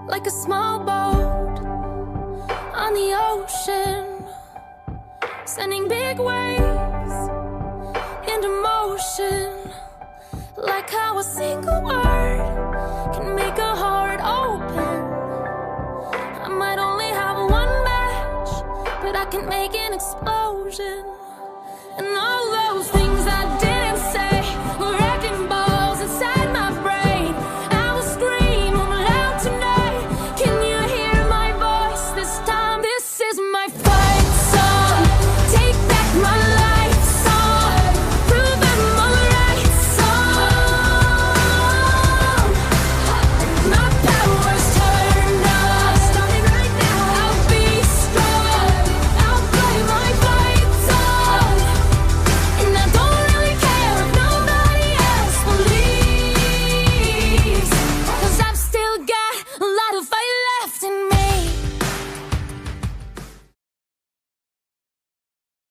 like a small boat on the ocean, sending big waves into motion. Like how a single word can make a heart open. I might only have one match, but I can make an explosion.